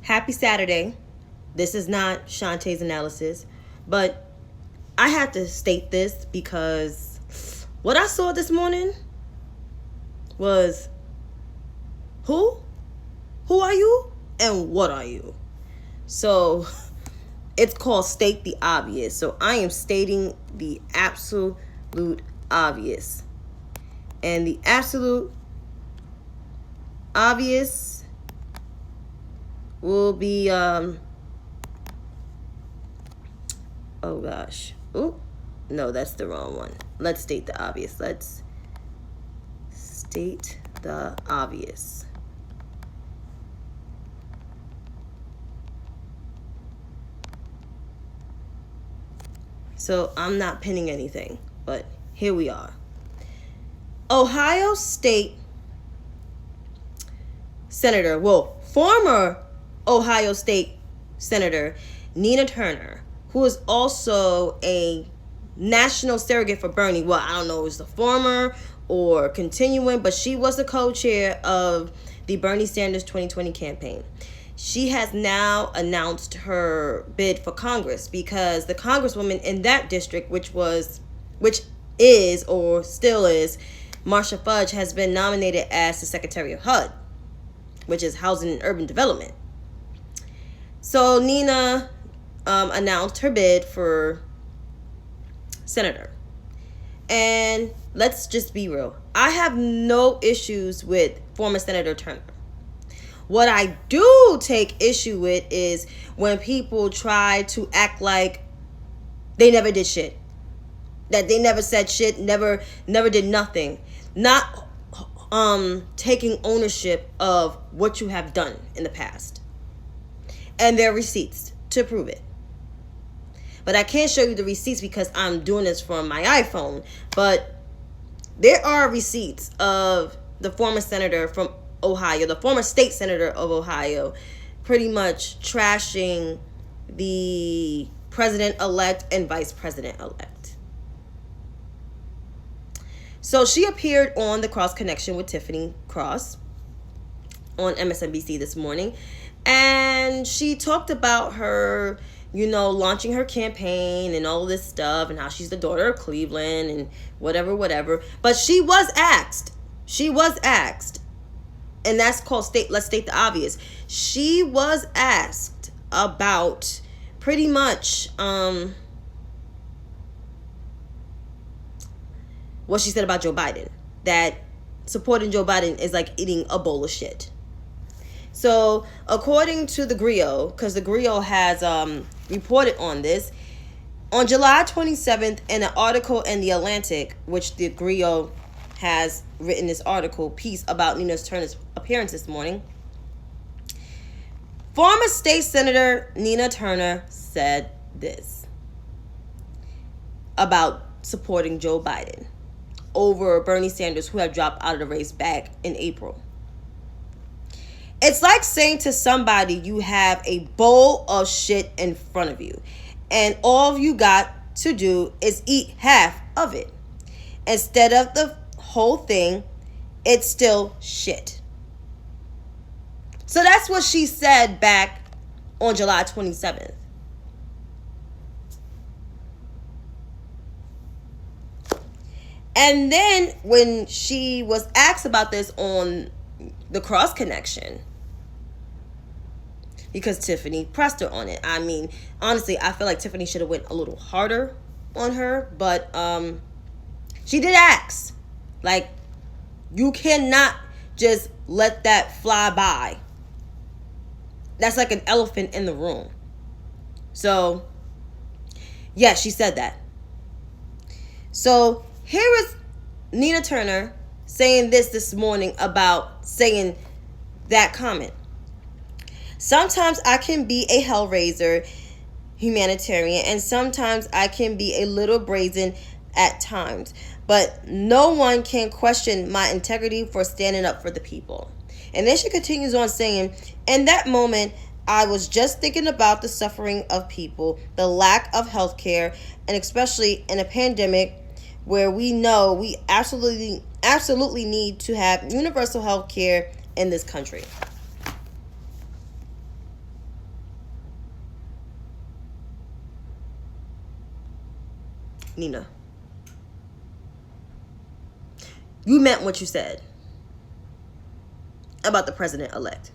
Happy Saturday. This is not Shantae's analysis, but I have to state this because what I saw this morning was who? Who are you? And what are you? So it's called State the Obvious. So I am stating the absolute obvious. And the absolute obvious will be oh gosh. Ooh. No, that's the wrong one. Let's state the obvious. Let's state the obvious. So I'm not pinning anything, but here we are. Ohio State Senator, former Ohio State Senator Nina Turner, who is also a national surrogate for Bernie. Well, I don't know if it was the former or continuing, but she was the co-chair of the Bernie Sanders 2020 campaign. She has now announced her bid for Congress because the congresswoman in that district, which is or still is Marsha Fudge, has been nominated as the Secretary of HUD, which is Housing and Urban Development. So Nina announced her bid for senator. And let's just be real. I have no issues with former Senator Turner. What I do take issue with is when people try to act like they never did shit. That they never said shit, never did nothing. Not taking ownership of what you have done in the past. And their receipts to prove it. But I can't show you the receipts because I'm doing this from my iPhone. But there are receipts of the former senator from Ohio, the former state senator of Ohio, pretty much trashing the president-elect and vice president-elect. So she appeared on The Cross Connection with Tiffany Cross on MSNBC this morning. And she talked about her, launching her campaign and all this stuff and how she's the daughter of Cleveland and whatever. But she was asked, and that's called let's state the obvious. She was asked about pretty much what she said about Joe Biden. That supporting Joe Biden is like eating a bowl of shit. So according to the Grio, because the Grio has reported on this, on July 27th in an article in The Atlantic, which the Grio has written this article piece about Nina Turner's appearance this morning. Former state senator Nina Turner said this about supporting Joe Biden over Bernie Sanders, who had dropped out of the race back in April. It's like saying to somebody you have a bowl of shit in front of you, and all you got to do is eat half of it. Instead of the whole thing, it's still shit. So that's what she said back on July 27th. And then when she was asked about this on The Cross Connection, because Tiffany pressed her on it. I mean, honestly, I feel like Tiffany should have went a little harder on her, but she did ask. Like, you cannot just let that fly by. That's like an elephant in the room. So, yeah, she said that. So, here is Nina Turner saying this morning about saying that comment. Sometimes I can be a hellraiser, humanitarian, and sometimes I can be a little brazen at times. But no one can question my integrity for standing up for the people. And then she continues on saying, in that moment, I was just thinking about the suffering of people, the lack of health care, and especially in a pandemic where we know we absolutely need to have universal health care in this country. Nina. You meant what you said about the president-elect.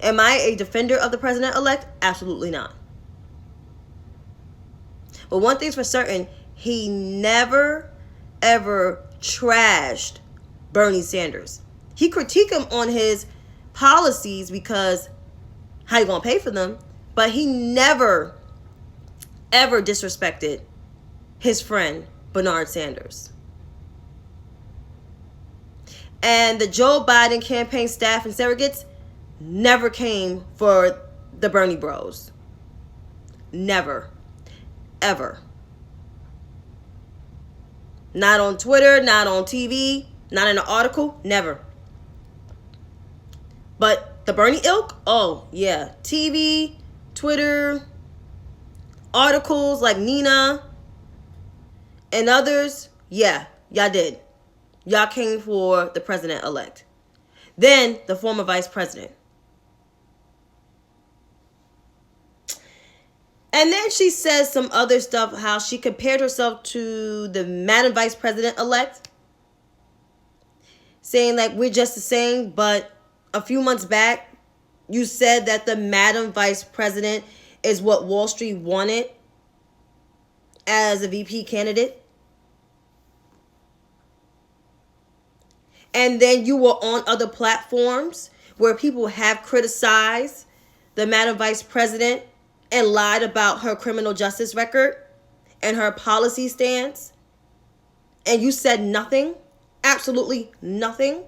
Am I a defender of the president-elect? Absolutely not. But one thing's for certain, he never, ever trashed Bernie Sanders. He critiqued him on his policies because how you gonna pay for them? But he never, ever disrespected his friend, Bernard Sanders. And the Joe Biden campaign staff and surrogates never came for the Bernie bros. Never. Ever. Not on Twitter, not on TV, not in an article, never. But the Bernie ilk, oh yeah, TV, Twitter, articles like Nina and others, yeah, y'all did. Y'all came for the president-elect. Then the former vice president. And then she says some other stuff, how she compared herself to the Madam Vice President-elect, saying like we're just the same, but a few months back, you said that the Madam Vice President is what Wall Street wanted as a VP candidate. And then you were on other platforms where people have criticized the Madam Vice President and lied about her criminal justice record and her policy stance. And you said nothing, absolutely nothing.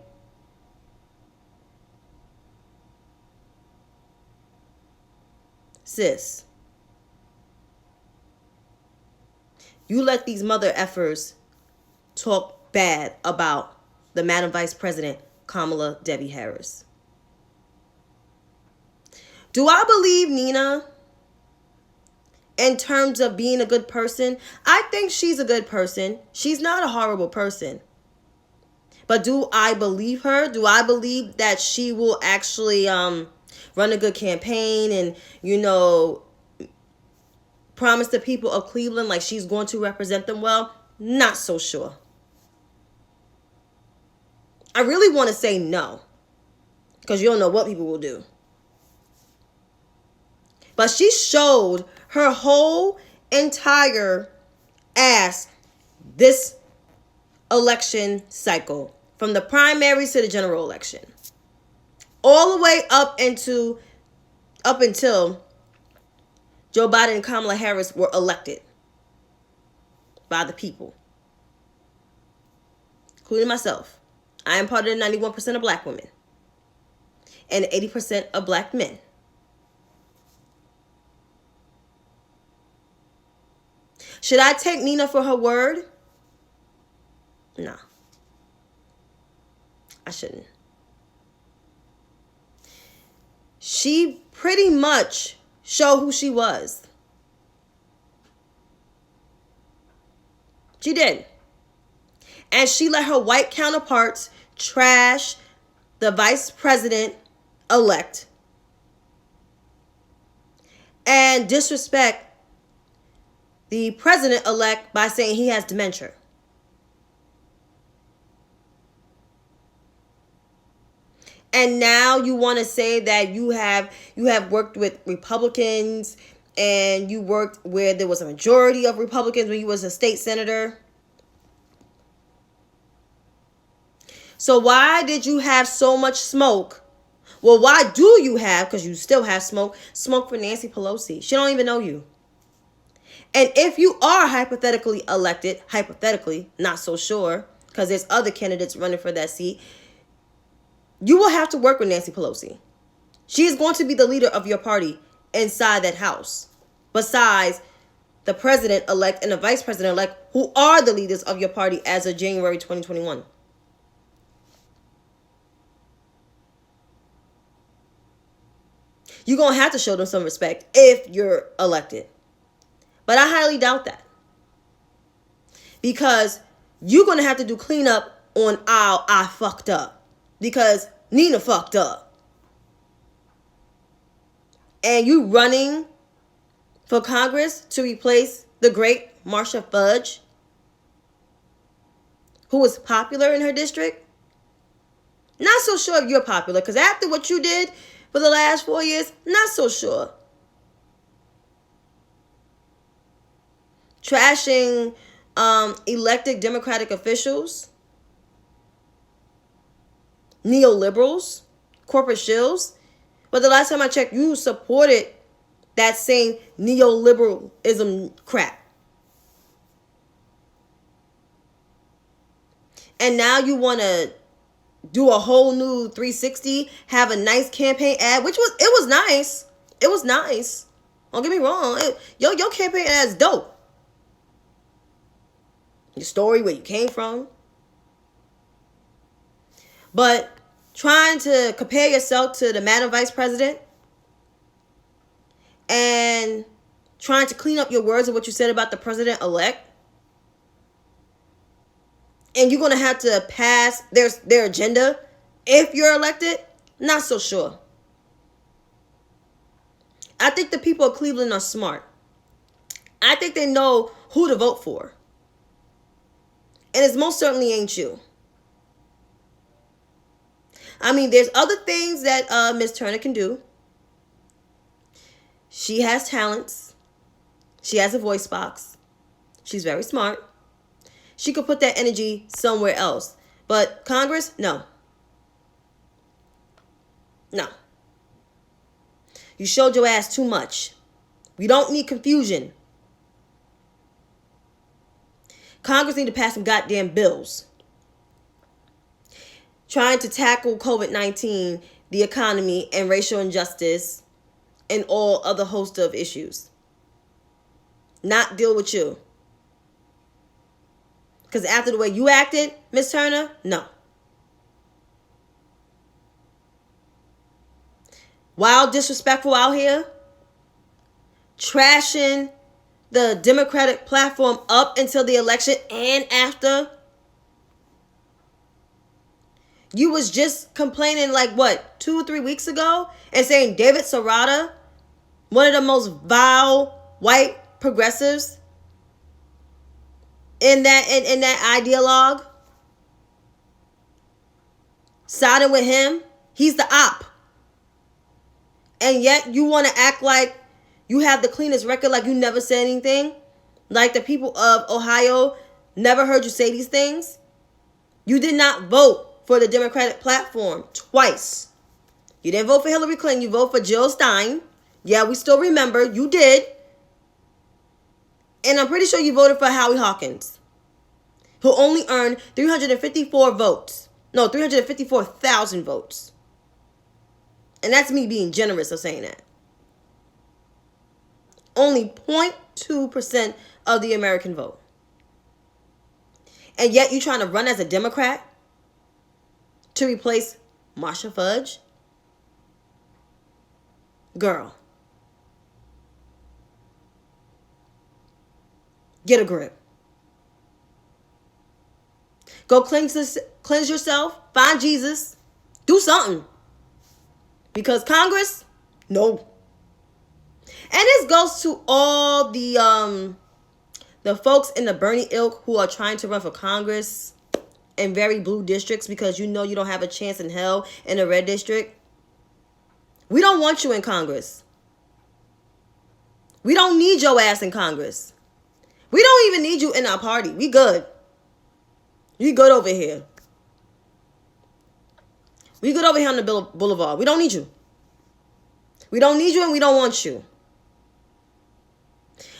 Sis, you let these mother effers talk bad about the Madam Vice President, Kamala Debbie Harris. Do I believe Nina in terms of being a good person? I think she's a good person. She's not a horrible person. But do I believe her? Do I believe that she will actually run a good campaign and, promise the people of Cleveland like she's going to represent them well? Not so sure. I really want to say no, because you don't know what people will do. But she showed her whole entire ass this election cycle, from the primaries to the general election, all the way up until Joe Biden and Kamala Harris were elected by the people, including myself. I am part of the 91% of black women and 80% of black men. Should I take Nina for her word? No. I shouldn't. She pretty much showed who she was. She did. And she let her white counterparts trash the vice president-elect and disrespect the president-elect by saying he has dementia. And now you want to say that you have worked with Republicans and you worked where there was a majority of Republicans when you was a state senator. So why did you have so much smoke? Well, why do you have, because you still have smoke for Nancy Pelosi? She don't even know you. And if you are hypothetically elected, not so sure, because there's other candidates running for that seat, you will have to work with Nancy Pelosi. She is going to be the leader of your party inside that house, besides the president-elect and the vice president-elect, who are the leaders of your party as of January 2021. You're going to have to show them some respect if you're elected. But I highly doubt that. Because you're going to have to do cleanup on I fucked up. Because Nina fucked up. And you running for Congress to replace the great Marsha Fudge, who was popular in her district. Not so sure if you're popular, because after what you did for the last 4 years, not so sure. Trashing elected Democratic officials, neoliberals, corporate shills. But the last time I checked, you supported that same neoliberalism crap. And now you want to do a whole new 360, have a nice campaign ad, it was nice. It was nice. Don't get me wrong. Your campaign ad is dope. Your story, where you came from. But trying to compare yourself to the Madam Vice President and trying to clean up your words of what you said about the president-elect, and you're going to have to pass their agenda if you're elected, not so sure. I think the people of Cleveland are smart. I think they know who to vote for. And it most certainly ain't you. I mean, there's other things that Ms. Turner can do. She has talents. She has a voice box. She's very smart. She could put that energy somewhere else. But Congress, no. No. You showed your ass too much. We don't need confusion. Congress need to pass some goddamn bills. Trying to tackle COVID-19, the economy, and racial injustice, and all other host of issues. Not deal with you. Because after the way you acted, Ms. Turner, no. Wild disrespectful out here. Trashing the Democratic platform up until the election and after. You was just complaining 2 or 3 weeks ago and saying David Serrata, one of the most vile white progressives in that ideologue, siding with him. He's the op. And yet you want to act like you have the cleanest record, like you never said anything, like the people of Ohio never heard you say these things. You did not vote for the Democratic platform twice. You didn't vote for Hillary Clinton. You voted for Jill Stein. Yeah, we still remember. You did. And I'm pretty sure you voted for Howie Hawkins, who only earned 354 votes. No, 354,000 votes. And that's me being generous of saying that. Only 0.2% of the American vote. And yet you're trying to run as a Democrat to replace Marsha Fudge? Girl. Get a grip. Go cleanse yourself. Find Jesus. Do something. Because Congress, no. And this goes to all the folks in the Bernie ilk who are trying to run for Congress in very blue districts because you know you don't have a chance in hell in a red district. We don't want you in Congress. We don't need your ass in Congress. We don't even need you in our party. We good. You good over here. We good over here on the boulevard. We don't need you. We don't need you and we don't want you.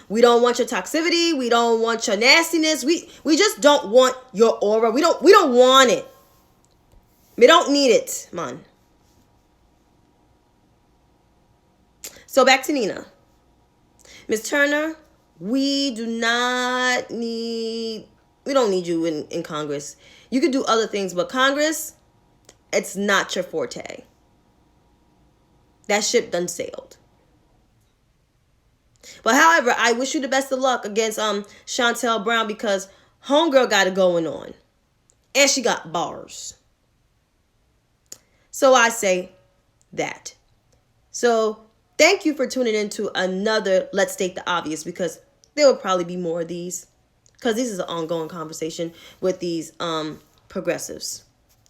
We don't want your toxicity. We don't want your nastiness. We just don't want your aura. We don't want it. We don't need it, man. So back to Nina. Ms. Turner, we don't need you in Congress. You could do other things, but Congress, it's not your forte. That ship done sailed. But however, I wish you the best of luck against Shontel Brown because homegirl got it going on. And she got bars. So I say that. So thank you for tuning in to another Let's State the Obvious because there will probably be more of these, because this is an ongoing conversation with these progressives.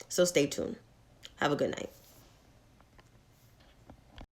So stay tuned. Have a good night.